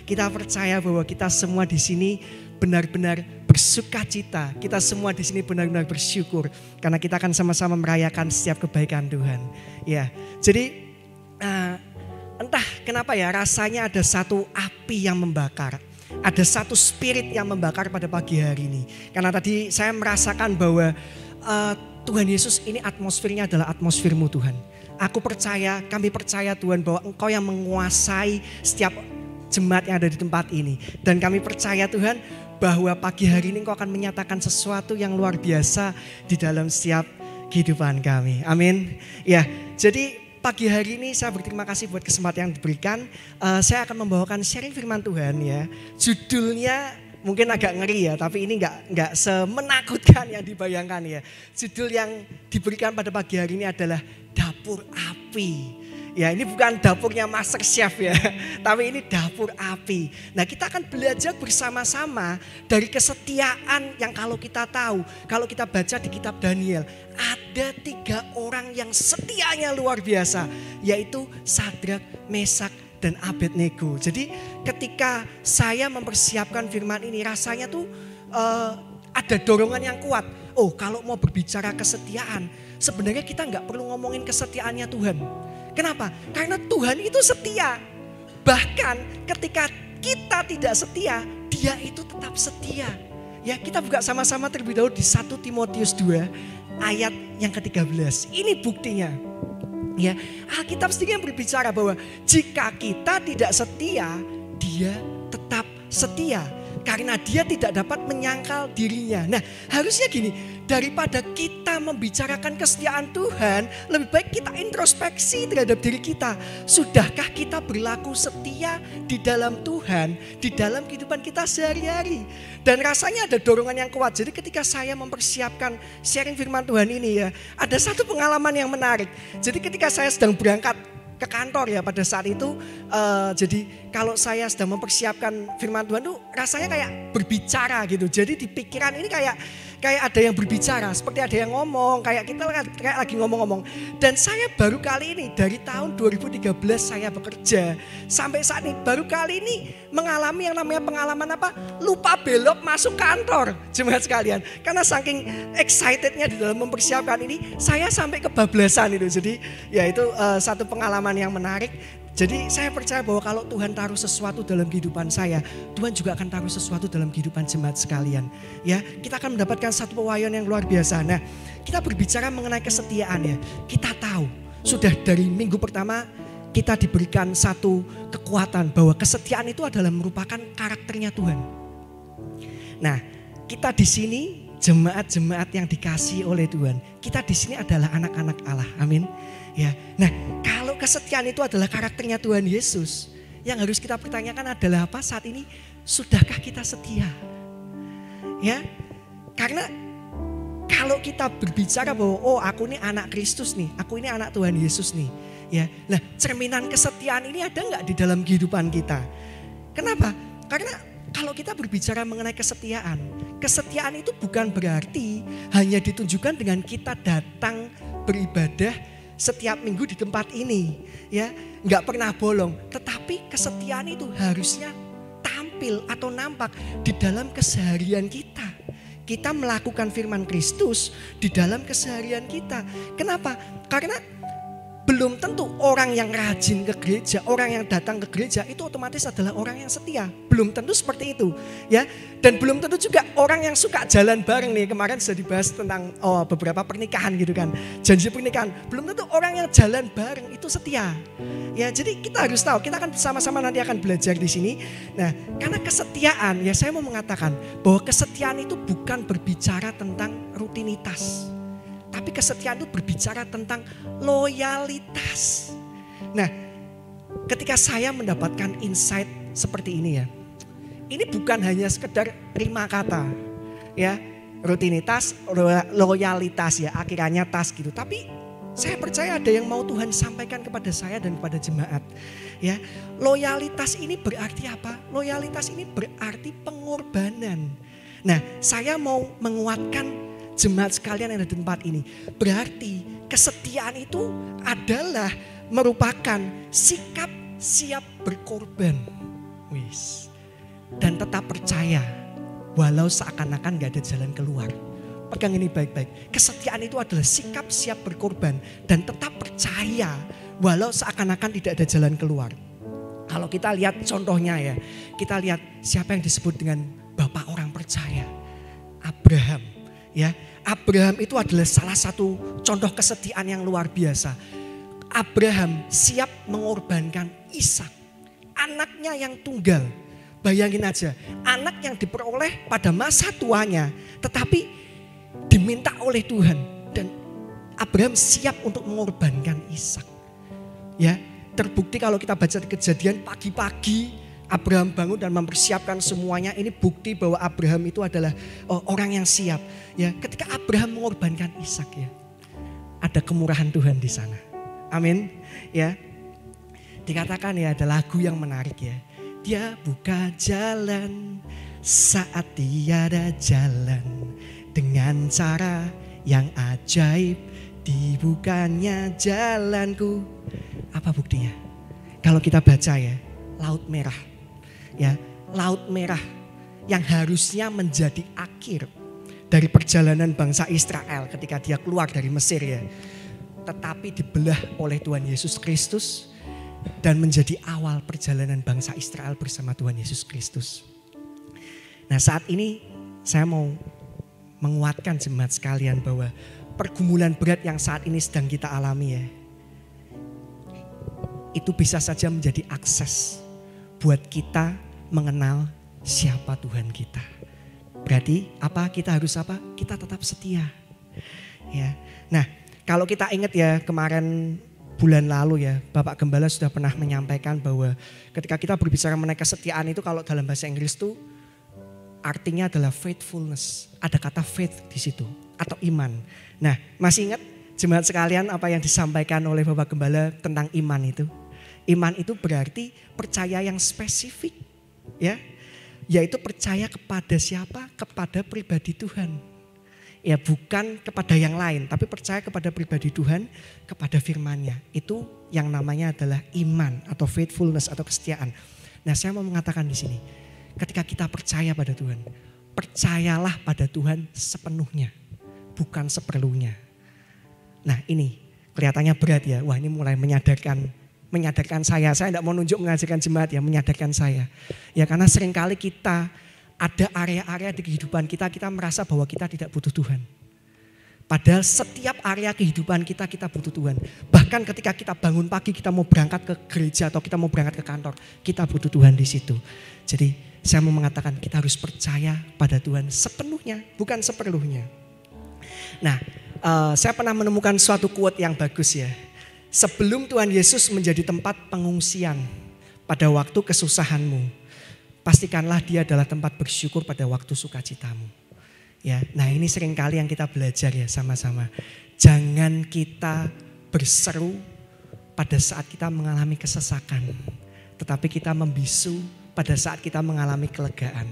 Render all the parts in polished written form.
Kita percaya bahwa kita semua di sini benar-benar bersukacita. Kita semua di sini benar-benar bersyukur karena kita akan sama-sama merayakan setiap kebaikan Tuhan. Ya, jadi entah kenapa ya rasanya ada satu api yang membakar. Ada satu spirit yang membakar pada pagi hari ini. Karena tadi saya merasakan bahwa Tuhan Yesus ini atmosfernya adalah atmosfer-Mu Tuhan. Aku percaya, kami percaya Tuhan bahwa Engkau yang menguasai setiap jemaat yang ada di tempat ini. Dan kami percaya Tuhan bahwa pagi hari ini Engkau akan menyatakan sesuatu yang luar biasa di dalam setiap kehidupan kami. Amin. Ya, jadi pagi hari ini saya berterima kasih buat kesempatan yang diberikan. Saya akan membawakan sharing firman Tuhan ya. Judulnya mungkin agak ngeri ya, tapi ini enggak semenakutkan yang dibayangkan ya. Judul yang diberikan pada pagi hari ini adalah Dapur Api. Ya, ini bukan dapurnya Master Chef ya, tapi ini dapur api. Nah, kita akan belajar bersama-sama dari kesetiaan yang kalau kita tahu, kalau kita baca di kitab Daniel, ada 3 orang yang setianya luar biasa, yaitu Sadrak, Mesak, dan Abednego. Jadi ketika saya mempersiapkan firman ini, rasanya tuh ada dorongan yang kuat. Oh, kalau mau berbicara kesetiaan, sebenarnya kita nggak perlu ngomongin kesetiaannya Tuhan. Kenapa? Karena Tuhan itu setia. Bahkan ketika kita tidak setia, Dia itu tetap setia. Ya, kita buka sama-sama terlebih dahulu di 1 Timotius 2 ayat yang ke-13. Ini buktinya. Ya, Alkitab sendiri yang berbicara bahwa jika kita tidak setia, Dia tetap setia. Karena Dia tidak dapat menyangkal dirinya. Nah, harusnya gini, daripada kita membicarakan kesetiaan Tuhan, lebih baik kita introspeksi terhadap diri kita. Sudahkah kita berlaku setia di dalam Tuhan, di dalam kehidupan kita sehari-hari? Dan rasanya ada dorongan yang kuat. Jadi ketika saya mempersiapkan sharing firman Tuhan ini ya, ada satu pengalaman yang menarik. Jadi ketika saya sedang berangkat ke kantor ya pada saat itu, jadi kalau saya sedang mempersiapkan firman Tuhan tuh rasanya kayak berbicara gitu. Jadi di pikiran ini kayak ada yang berbicara, seperti ada yang ngomong, kayak kita kayak lagi ngomong-ngomong. Dan saya baru kali ini dari tahun 2013 saya bekerja sampai saat ini baru kali ini mengalami yang namanya pengalaman apa? Lupa belok masuk kantor, jemaat sekalian. Karena saking excitednya di dalam mempersiapkan ini, saya sampai kebablasan itu. Jadi ya itu satu pengalaman yang menarik. Jadi saya percaya bahwa kalau Tuhan taruh sesuatu dalam kehidupan saya, Tuhan juga akan taruh sesuatu dalam kehidupan jemaat sekalian. Ya, kita akan mendapatkan satu pewahyuan yang luar biasa. Nah, kita berbicara mengenai kesetiaan ya. Kita tahu sudah dari minggu pertama kita diberikan satu kekuatan bahwa kesetiaan itu adalah merupakan karakternya Tuhan. Nah, kita di sini jemaat-jemaat yang dikasihi oleh Tuhan. Kita di sini adalah anak-anak Allah. Amin. Ya. Nah, kalau kesetiaan itu adalah karakternya Tuhan Yesus, yang harus kita pertanyakan adalah apa saat ini? Sudahkah kita setia? Ya. Karena kalau kita berbicara bahwa oh aku ini anak Kristus nih, aku ini anak Tuhan Yesus nih. Ya. Nah, cerminan kesetiaan ini ada enggak di dalam kehidupan kita? Kenapa? Karena kalau kita berbicara mengenai kesetiaan, kesetiaan itu bukan berarti hanya ditunjukkan dengan kita datang beribadah setiap minggu di tempat ini, ya, nggak pernah bolong. Tetapi kesetiaan itu harusnya tampil atau nampak di dalam keseharian kita. Kita melakukan firman Kristus di dalam keseharian kita. Kenapa? Karena belum tentu orang yang rajin ke gereja, orang yang datang ke gereja itu otomatis adalah orang yang setia. Belum tentu seperti itu, ya. Dan belum tentu juga orang yang suka jalan bareng nih. Kemarin sudah dibahas tentang beberapa pernikahan gitu kan, janji pernikahan. Belum tentu orang yang jalan bareng itu setia. Ya, jadi kita harus tahu. Kita akan sama-sama nanti akan belajar di sini. Nah, karena kesetiaan, ya saya mau mengatakan bahwa kesetiaan itu bukan berbicara tentang rutinitas. Tapi kesetiaan itu berbicara tentang loyalitas. Nah, ketika saya mendapatkan insight seperti ini ya, ini bukan hanya sekedar terima kata, ya, rutinitas, loyalitas ya, akhirannya tas gitu. Tapi saya percaya ada yang mau Tuhan sampaikan kepada saya dan kepada jemaat. Ya, loyalitas ini berarti apa? Loyalitas ini berarti pengorbanan. Nah, saya mau menguatkan jemaat sekalian yang ada di tempat ini. Berarti kesetiaan itu adalah merupakan sikap siap berkorban. Wis. Dan tetap percaya walau seakan-akan gak ada jalan keluar. Pegang ini baik-baik. Kesetiaan itu adalah sikap siap berkorban dan tetap percaya walau seakan-akan tidak ada jalan keluar. Kalau kita lihat contohnya ya, kita lihat siapa yang disebut dengan bapak orang percaya. Abraham. Ya, Abraham itu adalah salah satu contoh kesetiaan yang luar biasa. Abraham siap mengorbankan Ishak, anaknya yang tunggal. Bayangin aja, anak yang diperoleh pada masa tuanya, tetapi diminta oleh Tuhan. Dan Abraham siap untuk mengorbankan Ishak. Ya, terbukti kalau kita baca Kejadian, pagi-pagi Abraham bangun dan mempersiapkan semuanya. Ini bukti bahwa Abraham itu adalah orang yang siap. Ya, ketika Abraham mengorbankan Ishak, ya, ada kemurahan Tuhan di sana. Amin. Ya, dikatakan ya ada lagu yang menarik ya. Dia buka jalan saat tiada jalan, dengan cara yang ajaib dibukanya jalanku. Apa buktinya? Kalau kita baca ya, Laut Merah. Ya, Laut Merah yang harusnya menjadi akhir dari perjalanan bangsa Israel ketika dia keluar dari Mesir ya. Tetapi dibelah oleh Tuhan Yesus Kristus dan menjadi awal perjalanan bangsa Israel bersama Tuhan Yesus Kristus. Nah, saat ini saya mau menguatkan jemaat sekalian bahwa pergumulan berat yang saat ini sedang kita alami ya, itu bisa saja menjadi akses buat kita mengenal siapa Tuhan kita. Berarti apa? Kita harus apa? Kita tetap setia. Ya. Nah, kalau kita ingat ya kemarin bulan lalu ya, Bapak Gembala sudah pernah menyampaikan bahwa ketika kita berbicara mengenai kesetiaan itu kalau dalam bahasa Inggris itu artinya adalah faithfulness. Ada kata faith di situ atau iman. Nah, masih ingat jemaat sekalian apa yang disampaikan oleh Bapak Gembala tentang iman itu? Iman itu berarti percaya yang spesifik, ya, yaitu percaya kepada siapa? Kepada pribadi Tuhan. Ya, bukan kepada yang lain, tapi percaya kepada pribadi Tuhan, kepada firman-Nya. Itu yang namanya adalah iman atau faithfulness atau kesetiaan. Nah, saya mau mengatakan di sini, ketika kita percaya pada Tuhan, percayalah pada Tuhan sepenuhnya, bukan seperlunya. Nah, ini kelihatannya berat ya. Wah, ini mulai menyadarkan saya. Saya tidak mau nunjuk mengajarkan jemaat ya, menyadarkan saya. Ya, karena seringkali kita ada area-area di kehidupan kita merasa bahwa kita tidak butuh Tuhan. Padahal setiap area kehidupan kita butuh Tuhan. Bahkan ketika kita bangun pagi, kita mau berangkat ke gereja atau kita mau berangkat ke kantor, kita butuh Tuhan di situ. Jadi saya mau mengatakan kita harus percaya pada Tuhan sepenuhnya, bukan seperlunya. Nah, saya pernah menemukan suatu quote yang bagus ya. Sebelum Tuhan Yesus menjadi tempat pengungsian pada waktu kesusahanmu, pastikanlah dia adalah tempat bersyukur pada waktu sukacitamu. Ya, nah ini seringkali yang kita belajar ya sama-sama. Jangan kita berseru pada saat kita mengalami kesesakan, tetapi kita membisu pada saat kita mengalami kelegaan.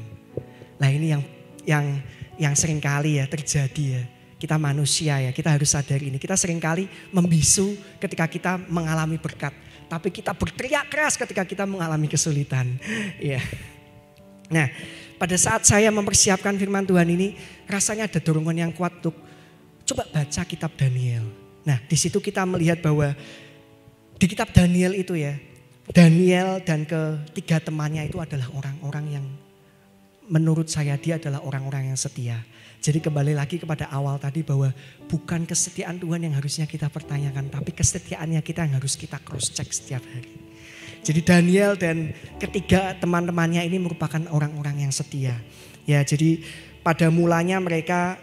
Nah ini yang seringkali ya terjadi ya. Kita manusia ya, kita harus sadar ini. Kita seringkali membisu ketika kita mengalami berkat, tapi kita berteriak keras ketika kita mengalami kesulitan. Ya. Nah, pada saat saya mempersiapkan firman Tuhan ini, rasanya ada dorongan yang kuat untuk coba baca kitab Daniel. Nah, di situ kita melihat bahwa di kitab Daniel itu ya, Daniel dan ketiga temannya itu adalah orang-orang yang menurut saya dia adalah orang-orang yang setia. Jadi kembali lagi kepada awal tadi bahwa bukan kesetiaan Tuhan yang harusnya kita pertanyakan, tapi kesetiaannya kita yang harus kita cross check setiap hari. Jadi Daniel dan ketiga teman-temannya ini merupakan orang-orang yang setia. Ya, jadi pada mulanya mereka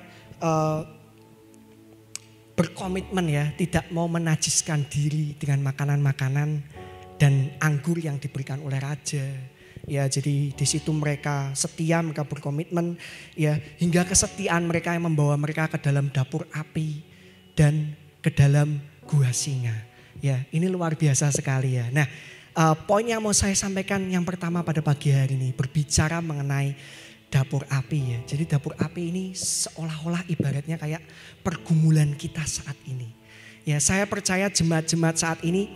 berkomitmen ya, tidak mau menajiskan diri dengan makanan-makanan dan anggur yang diberikan oleh raja. Ya, jadi di situ mereka setia, mereka berkomitmen ya, hingga kesetiaan mereka yang membawa mereka ke dalam dapur api dan ke dalam gua singa. Ya, ini luar biasa sekali ya. Nah, poin yang mau saya sampaikan yang pertama pada pagi hari ini berbicara mengenai dapur api ya. Jadi dapur api ini seolah-olah ibaratnya kayak pergumulan kita saat ini. Ya, saya percaya jemaat-jemaat saat ini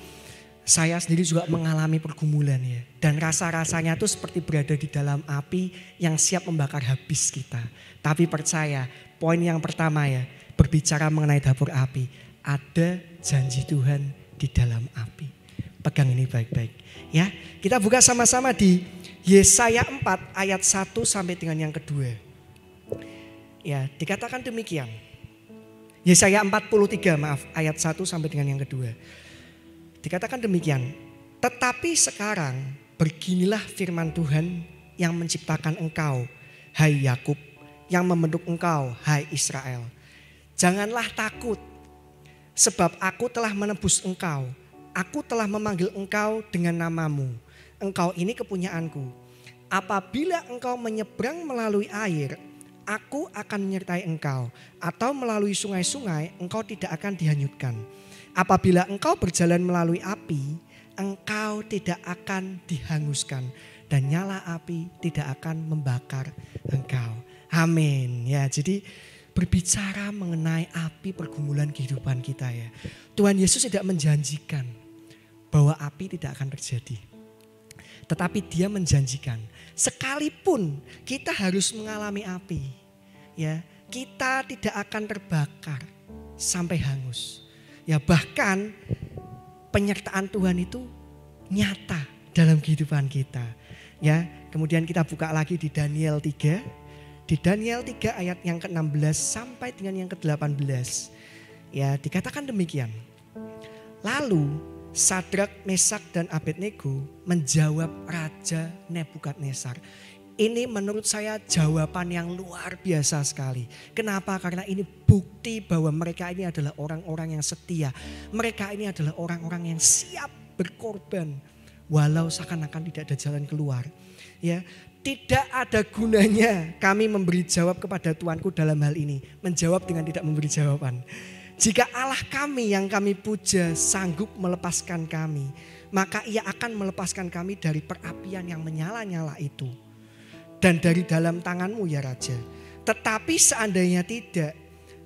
Saya sendiri juga mengalami pergumulan ya. Dan rasa-rasanya itu seperti berada di dalam api yang siap membakar habis kita. Tapi percaya, poin yang pertama ya, berbicara mengenai dapur api. Ada janji Tuhan di dalam api. Pegang ini baik-baik. Ya, kita buka sama-sama di Yesaya 4 ayat 1 sampai dengan yang kedua. Ya, dikatakan demikian. Yesaya 43 ayat 1 sampai dengan yang kedua. Dikatakan demikian, tetapi sekarang beginilah firman Tuhan yang menciptakan engkau, hai Yakub, yang membentuk engkau, hai Israel. Janganlah takut, sebab aku telah menebus engkau. Aku telah memanggil engkau dengan namamu. Engkau ini kepunyaanku. Apabila engkau menyeberang melalui air, aku akan menyertai engkau. Atau melalui sungai-sungai, engkau tidak akan dihanyutkan. Apabila engkau berjalan melalui api, engkau tidak akan dihanguskan. Dan nyala api tidak akan membakar engkau. Amin. Ya, jadi berbicara mengenai api pergumulan kehidupan kita ya. Tuhan Yesus tidak menjanjikan bahwa api tidak akan terjadi. Tetapi dia menjanjikan, sekalipun kita harus mengalami api, ya, kita tidak akan terbakar sampai hangus. Ya, bahkan penyertaan Tuhan itu nyata dalam kehidupan kita. Ya, kemudian kita buka lagi di Daniel 3. Di Daniel 3 ayat yang ke-16 sampai dengan yang ke-18. Ya, dikatakan demikian. Lalu Sadrak, Mesak dan Abednego menjawab Raja Nebukadnezar. Ini menurut saya jawaban yang luar biasa sekali. Kenapa? Karena ini bukti bahwa mereka ini adalah orang-orang yang setia. Mereka ini adalah orang-orang yang siap berkorban. Walau seakan-akan tidak ada jalan keluar. Ya, tidak ada gunanya kami memberi jawab kepada Tuanku dalam hal ini. Menjawab dengan tidak memberi jawaban. Jika Allah kami yang kami puja sanggup melepaskan kami, maka ia akan melepaskan kami dari perapian yang menyala-nyala itu. Dan dari dalam tanganmu ya Raja. Tetapi seandainya tidak,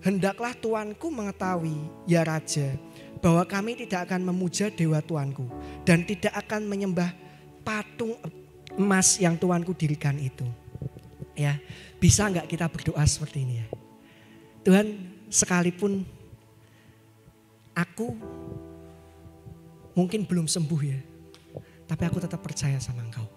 hendaklah Tuanku mengetahui ya Raja, bahwa kami tidak akan memuja dewa Tuanku. Dan tidak akan menyembah patung emas yang Tuanku dirikan itu. Ya, bisa enggak kita berdoa seperti ini ya? Tuhan, sekalipun aku mungkin belum sembuh ya, tapi aku tetap percaya sama Engkau.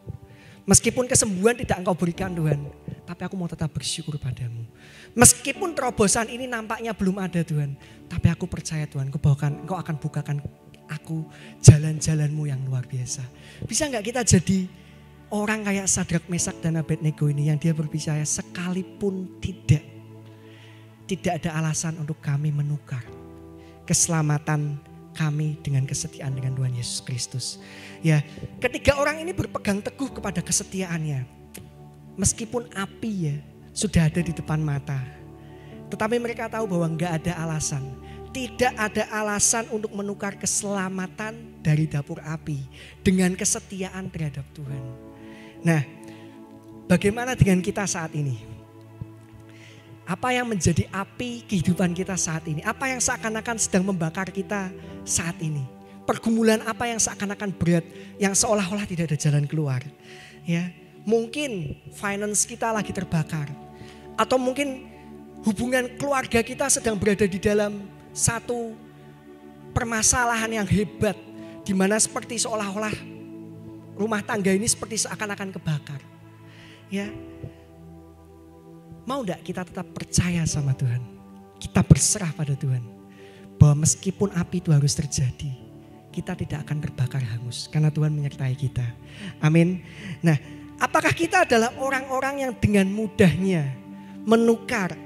Meskipun kesembuhan tidak Engkau berikan Tuhan, tapi aku mau tetap bersyukur padamu. Meskipun terobosan ini nampaknya belum ada Tuhan, tapi aku percaya Tuhan, Engkau akan bukakan aku jalan-jalan-Mu yang luar biasa. Bisa enggak kita jadi orang kayak Sadrak, Mesak dan Abednego ini yang dia berbicara sekalipun tidak ada alasan untuk kami menukar keselamatan kami dengan kesetiaan dengan Tuhan Yesus Kristus. Ya, ketiga orang ini berpegang teguh kepada kesetiaannya. Meskipun api ya sudah ada di depan mata, tetapi mereka tahu bahwa enggak ada alasan. Tidak ada alasan untuk menukar keselamatan dari dapur api dengan kesetiaan terhadap Tuhan. Nah, bagaimana dengan kita saat ini? Apa yang menjadi api kehidupan kita saat ini? Apa yang seakan-akan sedang membakar kita saat ini? Pergumulan apa yang seakan-akan berat, yang seolah-olah tidak ada jalan keluar? Ya, mungkin finance kita lagi terbakar, atau mungkin hubungan keluarga kita sedang berada di dalam satu permasalahan yang hebat, di mana seperti seolah-olah rumah tangga ini seperti seakan-akan kebakar. Ya. Mau enggak kita tetap percaya sama Tuhan? Kita berserah pada Tuhan. Bahwa meskipun api itu harus terjadi, kita tidak akan terbakar hangus. Karena Tuhan menyertai kita. Amin. Nah, apakah kita adalah orang-orang yang dengan mudahnya menukar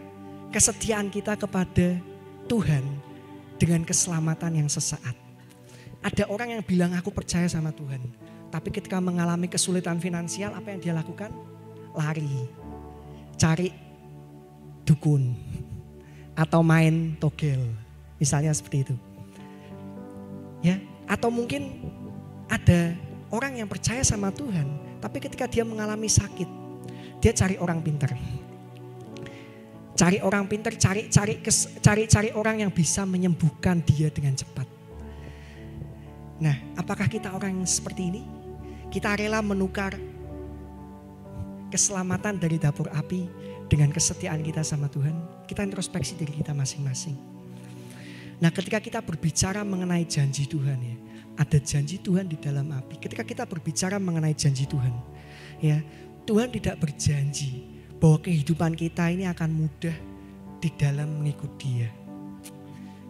kesetiaan kita kepada Tuhan dengan keselamatan yang sesaat? Ada orang yang bilang aku percaya sama Tuhan. Tapi ketika mengalami kesulitan finansial, apa yang dia lakukan? Lari. Cari dukun atau main togel, misalnya seperti itu. Ya, atau mungkin ada orang yang percaya sama Tuhan, tapi ketika dia mengalami sakit, dia cari orang pintar. Cari orang pintar, cari orang yang bisa menyembuhkan dia dengan cepat. Nah, apakah kita orang yang seperti ini? Kita rela menukar keselamatan dari dapur api dengan kesetiaan kita sama Tuhan? Kita introspeksi diri kita masing-masing. Nah, ketika kita berbicara mengenai janji Tuhan ya, ada janji Tuhan di dalam api. Ketika kita berbicara mengenai janji Tuhan, ya, Tuhan tidak berjanji bahwa kehidupan kita ini akan mudah di dalam mengikut Dia.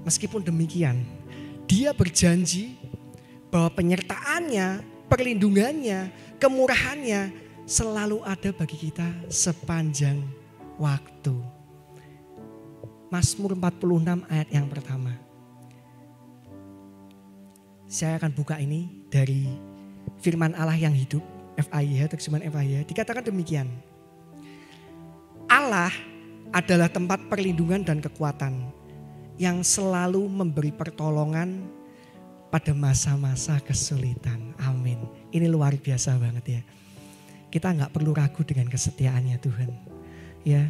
Meskipun demikian, Dia berjanji bahwa penyertaannya, perlindungannya, kemurahannya selalu ada bagi kita sepanjang waktu. Mazmur 46 ayat yang pertama. Saya akan buka ini dari firman Allah yang hidup, FIH, terjemahan FIH. Dikatakan demikian. Allah adalah tempat perlindungan dan kekuatan yang selalu memberi pertolongan pada masa-masa kesulitan. Amin. Ini luar biasa banget ya. Kita nggak perlu ragu dengan kesetiaannya Tuhan. Ya,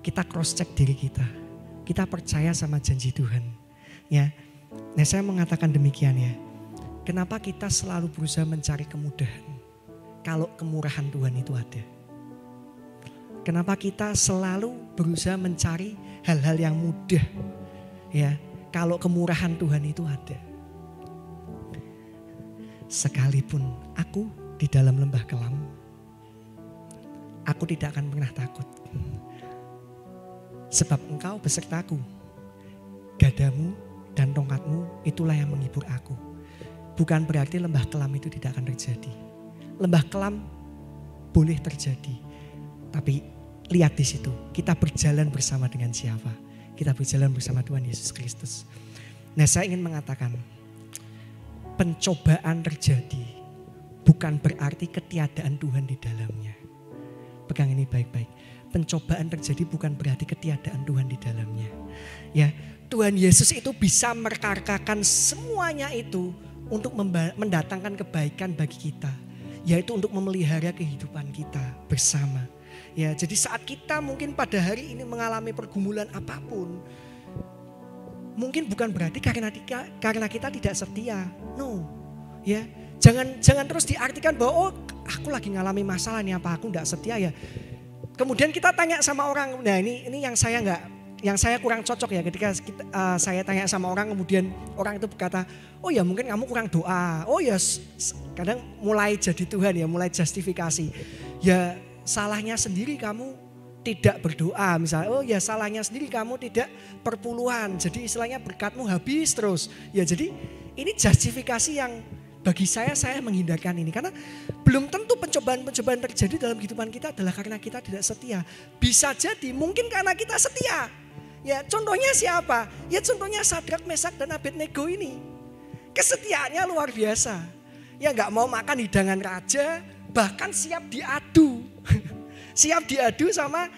kita cross check diri kita. Kita percaya sama janji Tuhan. Ya, nah saya mengatakan demikian ya. Kenapa kita selalu berusaha mencari kemudahan kalau kemurahan Tuhan itu ada? Kenapa kita selalu berusaha mencari hal-hal yang mudah ya kalau kemurahan Tuhan itu ada? Sekalipun aku di dalam lembah kelam, aku tidak akan pernah takut. Sebab engkau besertaku, gadamu dan tongkatmu itulah yang menghibur aku. Bukan berarti lembah kelam itu tidak akan terjadi. Lembah kelam boleh terjadi. Tapi lihat di situ, kita berjalan bersama dengan siapa? Kita berjalan bersama Tuhan Yesus Kristus. Nah, saya ingin mengatakan, pencobaan terjadi bukan berarti ketiadaan Tuhan di dalamnya. Pegang ini baik-baik. Pencobaan terjadi bukan berarti ketiadaan Tuhan di dalamnya. Ya, Tuhan Yesus itu bisa merekarkakan semuanya itu untuk mendatangkan kebaikan bagi kita, yaitu untuk memelihara kehidupan kita bersama. Ya, jadi saat kita mungkin pada hari ini mengalami pergumulan apapun, mungkin bukan berarti karena kita tidak setia. No. Ya, jangan terus diartikan bahwa aku lagi ngalami masalah nih, apa aku enggak setia ya. Kemudian kita tanya sama orang, nah ini yang saya kurang cocok ya ketika saya tanya sama orang, kemudian orang itu berkata, oh ya mungkin kamu kurang doa. Oh ya kadang mulai jadi Tuhan ya, mulai justifikasi. Ya salahnya sendiri kamu tidak berdoa misalnya. Oh ya salahnya sendiri kamu tidak perpuluhan. Jadi istilahnya berkatmu habis terus. Ya jadi ini justifikasi yang bagi saya menghindarkan ini. Karena belum tentu pencobaan-pencobaan terjadi dalam kehidupan kita adalah karena kita tidak setia. Bisa jadi mungkin karena kita setia. Ya contohnya siapa? Ya contohnya Sadrak, Mesak dan Abednego ini. Kesetiaannya luar biasa. Ya gak mau makan hidangan raja, bahkan siap diadu. Siap diadu sama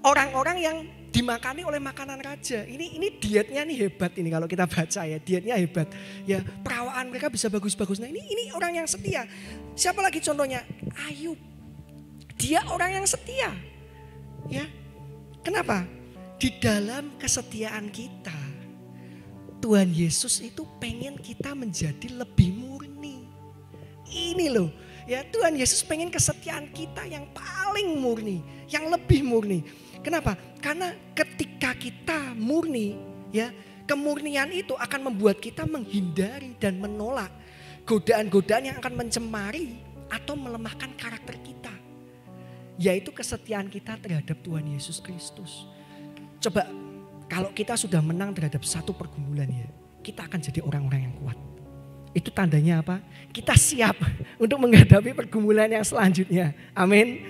orang-orang yang dimakani oleh makanan raja. Ini dietnya nih hebat ini kalau kita baca ya. Dietnya hebat. Ya perawaan mereka bisa bagus-bagus. Nah ini orang yang setia. Siapa lagi contohnya? Ayub. Dia orang yang setia. Ya. Kenapa? Di dalam kesetiaan kita, Tuhan Yesus itu pengen kita menjadi lebih murni. Ini loh. Ya Tuhan Yesus pengen kesetiaan kita yang paling murni. Yang lebih murni. Kenapa? Karena ketika kita murni, ya kemurnian itu akan membuat kita menghindari dan menolak godaan-godaan yang akan mencemari atau melemahkan karakter kita. Yaitu kesetiaan kita terhadap Tuhan Yesus Kristus. Coba kalau kita sudah menang terhadap satu pergumulan ya, kita akan jadi orang-orang yang kuat. Itu tandanya apa? Kita siap untuk menghadapi pergumulan yang selanjutnya. Amin.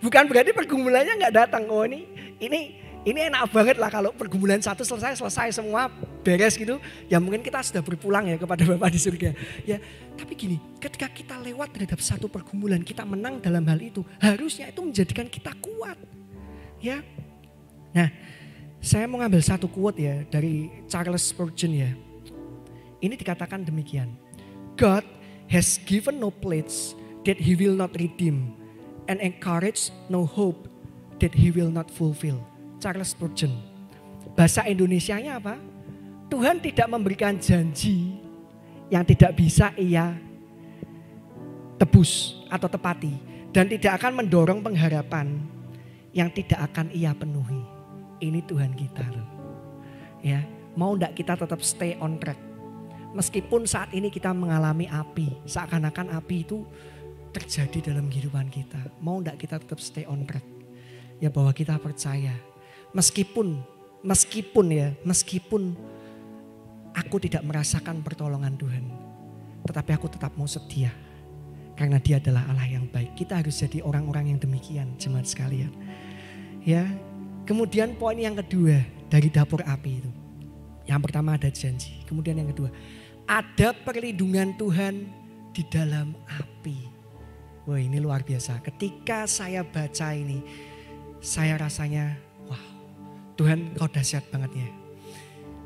Bukan berarti pergumulannya nggak datang. Oh ini enak banget lah kalau pergumulan satu selesai semua beres gitu. Ya mungkin kita sudah berpulang ya kepada Bapa di surga. Ya, tapi gini, ketika kita lewat terhadap satu pergumulan, kita menang dalam hal itu, harusnya itu menjadikan kita kuat. Ya. Nah, saya mau ngambil satu quote ya dari Charles Spurgeon ya. Ini dikatakan demikian. God has given no pledge that he will not redeem and encourage no hope that he will not fulfill. Charles Spurgeon. Bahasa Indonesianya apa? Tuhan tidak memberikan janji yang tidak bisa ia tebus atau tepati. Dan tidak akan mendorong pengharapan yang tidak akan ia penuhi. Ini Tuhan kita loh. Ya, mau enggak kita tetap stay on track. Meskipun saat ini kita mengalami api, seakan-akan api itu terjadi dalam kehidupan kita. Mau enggak kita tetap stay on track. Ya bahwa kita percaya. Meskipun aku tidak merasakan pertolongan Tuhan. Tetapi aku tetap mau setia. Karena Dia adalah Allah yang baik. Kita harus jadi orang-orang yang demikian, jemaat sekalian. Ya, kemudian poin yang kedua dari dapur api itu. Yang pertama ada janji. Kemudian yang kedua, ada perlindungan Tuhan di dalam api. Wah, ini luar biasa. Ketika saya baca ini, saya rasanya, wow, Tuhan kau dahsyat banget ya.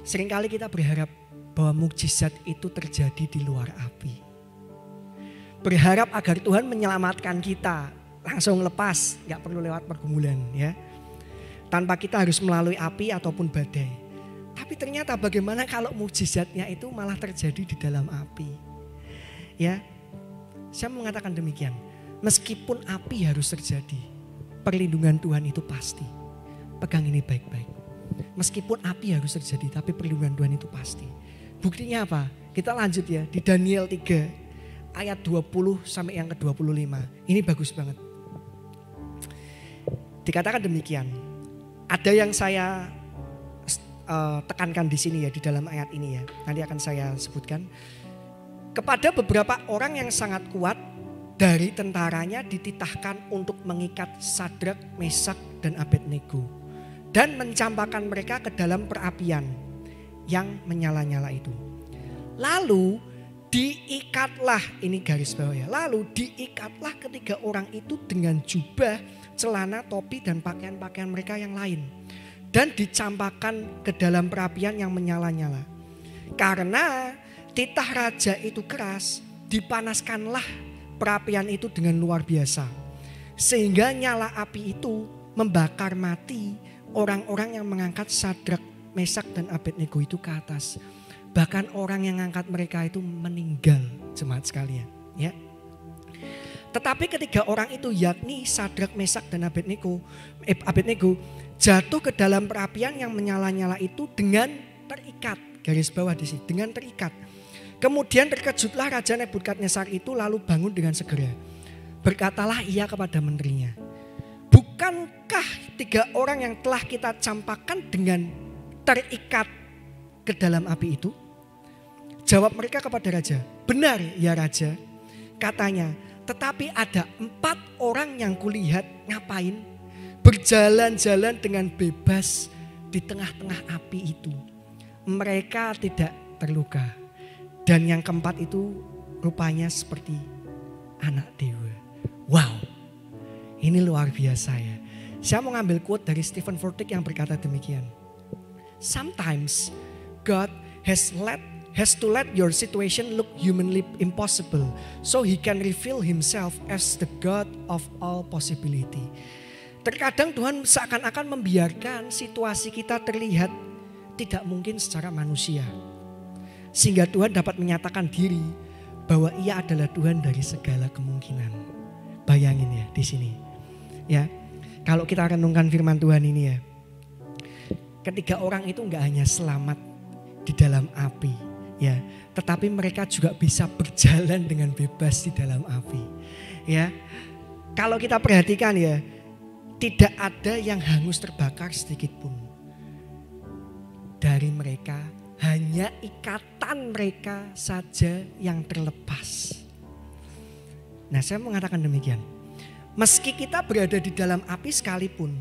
Seringkali kita berharap bahwa mukjizat itu terjadi di luar api. Berharap agar Tuhan menyelamatkan kita, langsung lepas, gak perlu lewat pergumulan ya. Tanpa kita harus melalui api ataupun badai. Tapi ternyata bagaimana kalau mukjizatnya itu malah terjadi di dalam api. Ya, saya mengatakan demikian. Meskipun api harus terjadi, perlindungan Tuhan itu pasti. Pegang ini baik-baik. Meskipun api harus terjadi, tapi perlindungan Tuhan itu pasti. Buktinya apa? Kita lanjut ya, di Daniel 3 ayat 20 sampai yang ke-25. Ini bagus banget. Dikatakan demikian. Ada yang saya tekankan di sini ya, di dalam ayat ini ya. Nanti akan saya sebutkan. Kepada beberapa orang yang sangat kuat dari tentaranya dititahkan untuk mengikat Sadrak, Mesak, dan Abednego. Dan mencampakkan mereka ke dalam perapian yang menyala-nyala itu. Lalu diikatlah, ini garis bawah ya. Lalu diikatlah ketiga orang itu dengan jubah, celana, topi, dan pakaian-pakaian mereka yang lain. Dan dicampakkan ke dalam perapian yang menyala-nyala. Karena titah raja itu keras, dipanaskanlah perapian itu dengan luar biasa. Sehingga nyala api itu membakar mati orang-orang yang mengangkat Sadrak, Mesak, dan Abednego itu ke atas. Bahkan orang yang angkat mereka itu meninggal, jemaat sekalian. Ya. Tetapi ketiga orang itu, yakni Sadrak, Mesak, dan Abednego jatuh ke dalam perapian yang menyala-nyala itu dengan terikat. Garis bawah di sini, dengan terikat. Kemudian terkejutlah Raja Nebukadnezar itu lalu bangun dengan segera. Berkatalah ia kepada menterinya, bukankah tiga orang yang telah kita campakkan dengan terikat ke dalam api itu? Jawab mereka kepada raja, benar ya raja. Katanya, tetapi ada 4 orang yang kulihat ngapain? Berjalan-jalan dengan bebas di tengah-tengah api itu. Mereka tidak terluka. Dan yang keempat itu rupanya seperti anak dewa. Wow, ini luar biasa ya. Saya mau ngambil quote dari Stephen Furtick yang berkata demikian. Sometimes God has to let your situation look humanly impossible so He can reveal Himself as the God of all possibility. Terkadang Tuhan seakan-akan membiarkan situasi kita terlihat tidak mungkin secara manusia. Sehingga Tuhan dapat menyatakan diri bahwa Ia adalah Tuhan dari segala kemungkinan. Bayangin ya di sini. Ya, kalau kita renungkan firman Tuhan ini ya. Ketiga orang itu enggak hanya selamat di dalam api, ya, tetapi mereka juga bisa berjalan dengan bebas di dalam api. Ya. Kalau kita perhatikan ya, tidak ada yang hangus terbakar sedikit pun. Dari mereka hanya ikatan mereka saja yang terlepas. Nah, saya mengatakan demikian. Meski kita berada di dalam api sekalipun,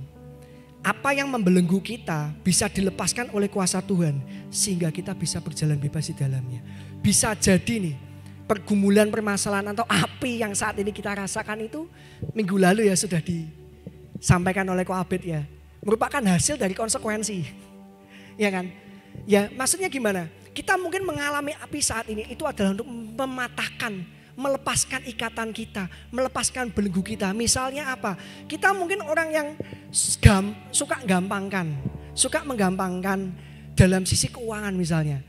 apa yang membelenggu kita bisa dilepaskan oleh kuasa Tuhan sehingga kita bisa berjalan bebas di dalamnya. Bisa jadi nih, pergumulan, permasalahan atau api yang saat ini kita rasakan itu minggu lalu ya sudah disampaikan oleh Ko Abed ya, merupakan hasil dari konsekuensi. Ya kan? Ya, maksudnya gimana? Kita mungkin mengalami api saat ini itu adalah untuk mematahkan, melepaskan ikatan kita, melepaskan belenggu kita. Misalnya apa? Kita mungkin orang yang suka menggampangkan dalam sisi keuangan misalnya.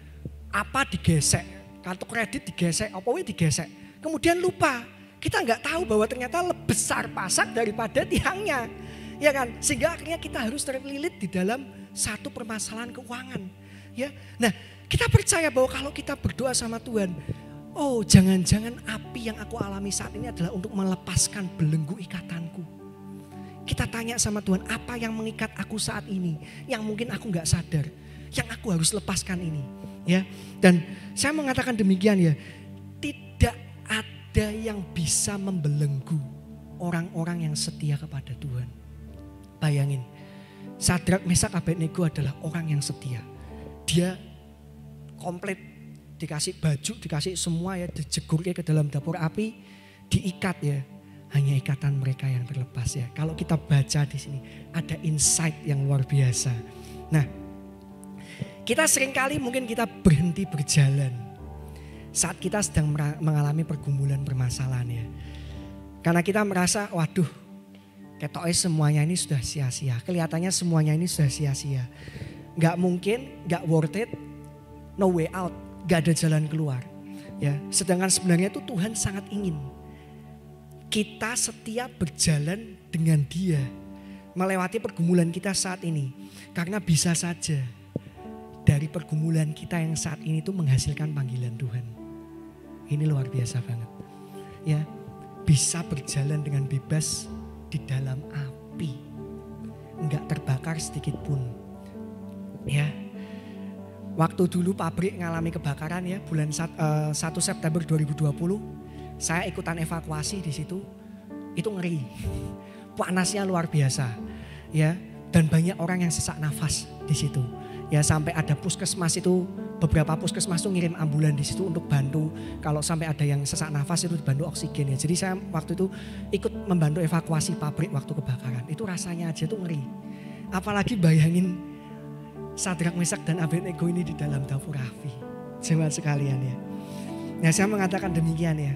Apa digesek, kartu kredit digesek, apa digesek. Kemudian lupa, kita nggak tahu bahwa ternyata lebih besar pasak daripada tiangnya. Ya kan? Sehingga akhirnya kita harus terlilit di dalam satu permasalahan keuangan. Ya. Nah, kita percaya bahwa kalau kita berdoa sama Tuhan, oh jangan-jangan api yang aku alami saat ini adalah untuk melepaskan belenggu ikatanku. Kita tanya sama Tuhan, apa yang mengikat aku saat ini, yang mungkin aku nggak sadar, yang aku harus lepaskan ini. Ya. Dan saya mengatakan demikian ya, tidak ada yang bisa membelenggu orang-orang yang setia kepada Tuhan. Bayangin, Sadrak, Mesak, Abednego adalah orang yang setia. Dia komplit dikasih baju, dikasih semua ya, dijegurnya ke dalam dapur api, diikat ya. Hanya ikatan mereka yang terlepas ya. Kalau kita baca di sini ada insight yang luar biasa. Nah, kita seringkali mungkin kita berhenti berjalan saat kita sedang mengalami pergumulan permasalahan ya. Karena kita merasa, waduh, ketoknya semuanya ini sudah sia-sia. Kelihatannya semuanya ini sudah sia-sia. Gak mungkin, gak worth it, no way out, gak ada jalan keluar. Ya, sedangkan sebenarnya itu Tuhan sangat ingin kita setia berjalan dengan Dia melewati pergumulan kita saat ini. Karena bisa saja dari pergumulan kita yang saat ini itu menghasilkan panggilan Tuhan. Ini luar biasa banget. Ya, bisa berjalan dengan bebas di dalam api, enggak terbakar sedikit pun. Ya, waktu dulu pabrik ngalami kebakaran ya, bulan 1 September 2020. Saya ikutan evakuasi di situ, itu ngeri, panasnya luar biasa, ya, dan banyak orang yang sesak nafas di situ, ya, sampai ada puskesmas itu, beberapa puskesmas itu ngirim ambulan di situ untuk bantu, kalau sampai ada yang sesak nafas itu dibantu oksigen ya. Jadi saya waktu itu ikut membantu evakuasi pabrik waktu kebakaran, itu rasanya aja tuh ngeri, apalagi bayangin Sadrak, Mesak dan Abednego ini di dalam dapur api, jemaat sekalian ya. Nah, saya mengatakan demikian ya.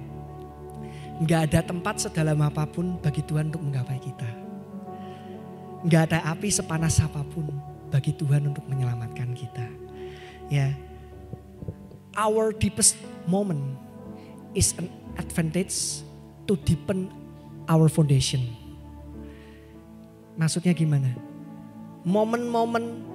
Enggak ada tempat sedalam apapun bagi Tuhan untuk menggapai kita. Enggak ada api sepanas apapun bagi Tuhan untuk menyelamatkan kita. Ya. Our deepest moment is an advantage to deepen our foundation. Maksudnya gimana? Momen-momen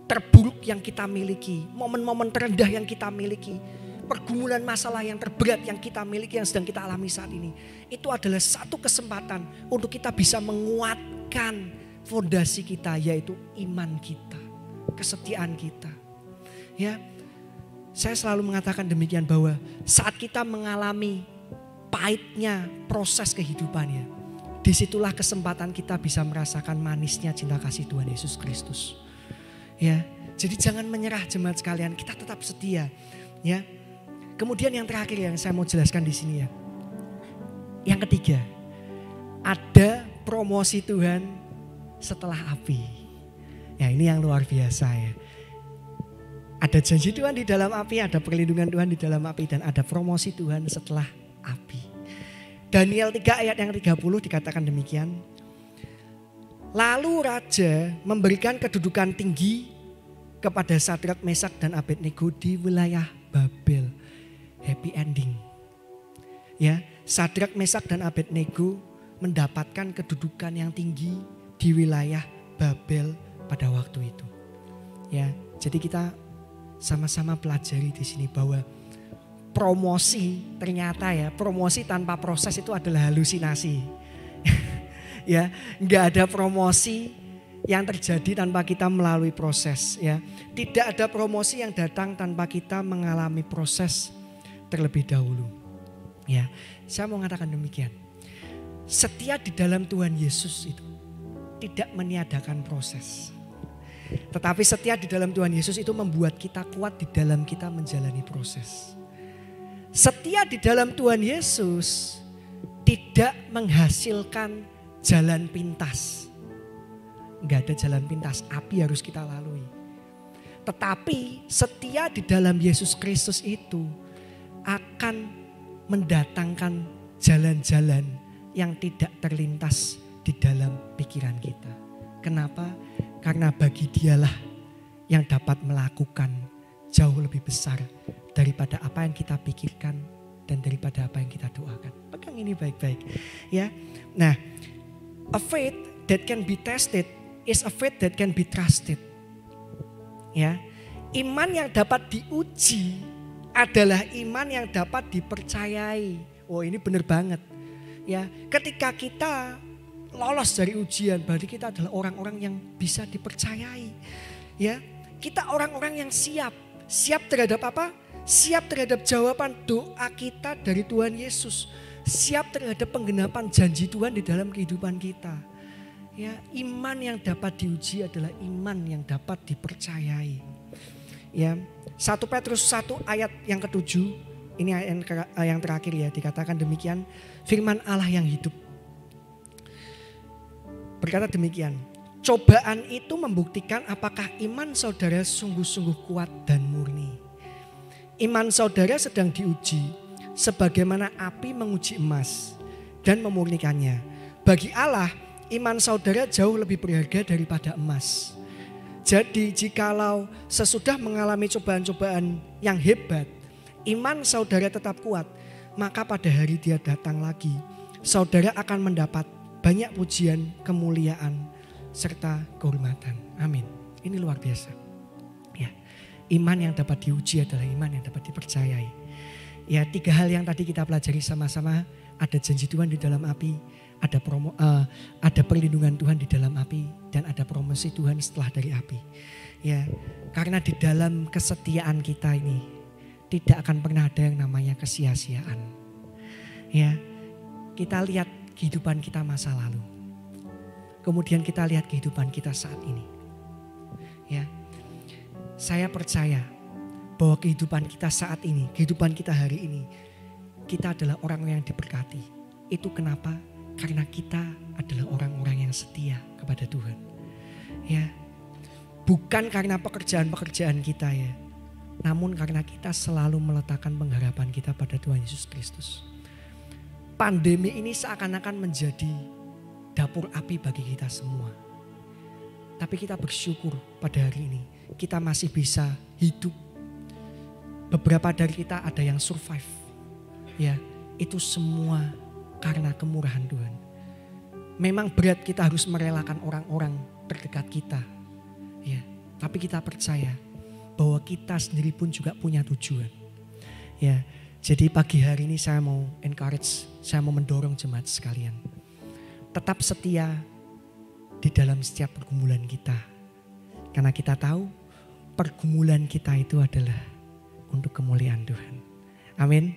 terburuk yang kita miliki, momen-momen terendah yang kita miliki, pergumulan masalah yang terberat yang kita miliki, yang sedang kita alami saat ini, itu adalah satu kesempatan untuk kita bisa menguatkan fondasi kita, yaitu iman kita, kesetiaan kita. Ya, saya selalu mengatakan demikian bahwa saat kita mengalami pahitnya proses kehidupannya, disitulah kesempatan kita bisa merasakan manisnya cinta kasih Tuhan Yesus Kristus. Ya, jadi jangan menyerah jemaat sekalian, kita tetap setia. Ya. Kemudian yang terakhir yang saya mau jelaskan di sini ya. Yang ketiga, ada promosi Tuhan setelah api. Ya, ini yang luar biasa ya. Ada janji Tuhan di dalam api, ada perlindungan Tuhan di dalam api, dan ada promosi Tuhan setelah api. Daniel 3 ayat yang 30 dikatakan demikian. Lalu raja memberikan kedudukan tinggi kepada Sadrak, Mesak dan Abednego di wilayah Babel. Happy ending. Ya, Sadrak, Mesak dan Abednego mendapatkan kedudukan yang tinggi di wilayah Babel pada waktu itu. Ya, jadi kita sama-sama pelajari di sini bahwa promosi ternyata ya, promosi tanpa proses itu adalah halusinasi. Ya, nggak ada promosi yang terjadi tanpa kita melalui proses ya. Tidak ada promosi yang datang tanpa kita mengalami proses terlebih dahulu. Ya, saya mau mengatakan demikian. Setia di dalam Tuhan Yesus itu tidak meniadakan proses. Tetapi setia di dalam Tuhan Yesus itu membuat kita kuat di dalam kita menjalani proses. Setia di dalam Tuhan Yesus tidak menghasilkan jalan pintas. Enggak ada jalan pintas, api harus kita lalui. Tetapi setia di dalam Yesus Kristus itu akan mendatangkan jalan-jalan yang tidak terlintas di dalam pikiran kita. Kenapa? Karena bagi Dialah yang dapat melakukan jauh lebih besar daripada apa yang kita pikirkan dan daripada apa yang kita doakan. Pegang ini baik-baik. Ya. Nah, a faith that can be tested is a faith that can be trusted. Ya. Iman yang dapat diuji adalah iman yang dapat dipercayai. Oh, ini benar banget. Ya, ketika kita lolos dari ujian, berarti kita adalah orang-orang yang bisa dipercayai. Ya, kita orang-orang yang siap terhadap apa? Siap terhadap jawaban doa kita dari Tuhan Yesus. Siap terhadap penggenapan janji Tuhan di dalam kehidupan kita. Ya, iman yang dapat diuji adalah iman yang dapat dipercayai. Ya, 1 Petrus 1 ayat yang ke-7, ini ayat yang terakhir ya, dikatakan demikian, firman Allah yang hidup berkata demikian, cobaan itu membuktikan apakah iman saudara sungguh-sungguh kuat dan murni. Iman saudara sedang diuji sebagaimana api menguji emas dan memurnikannya. Bagi Allah, iman saudara jauh lebih berharga daripada emas. Jadi jikalau sesudah mengalami cobaan-cobaan yang hebat, iman saudara tetap kuat, maka pada hari Dia datang lagi, saudara akan mendapat banyak pujian, kemuliaan, serta kehormatan. Amin. Ini luar biasa. Ya, iman yang dapat diuji adalah iman yang dapat dipercayai. Ya, 3 hal yang tadi kita pelajari sama-sama, ada janji Tuhan di dalam api, ada perlindungan Tuhan di dalam api, dan ada promosi Tuhan setelah dari api. Ya, karena di dalam kesetiaan kita ini tidak akan pernah ada yang namanya kesia-siaan. Ya, kita lihat kehidupan kita masa lalu, kemudian kita lihat kehidupan kita saat ini. Ya, saya percaya bahwa kehidupan kita saat ini, kehidupan kita hari ini, kita adalah orang yang diberkati. Itu kenapa? Karena kita adalah orang-orang yang setia kepada Tuhan. Ya, bukan karena pekerjaan-pekerjaan kita ya, namun karena kita selalu meletakkan pengharapan kita pada Tuhan Yesus Kristus. Pandemi ini seakan-akan menjadi dapur api bagi kita semua. Tapi kita bersyukur pada hari ini kita masih bisa hidup. Beberapa dari kita ada yang survive. Ya, itu semua karena kemurahan Tuhan. Memang berat kita harus merelakan orang-orang terdekat kita. Ya, tapi kita percaya bahwa kita sendiri pun juga punya tujuan. Ya, jadi pagi hari ini saya mau encourage, saya mau mendorong jemaat sekalian. Tetap setia di dalam setiap pergumulan kita. Karena kita tahu pergumulan kita itu adalah untuk kemuliaan Tuhan. Amin.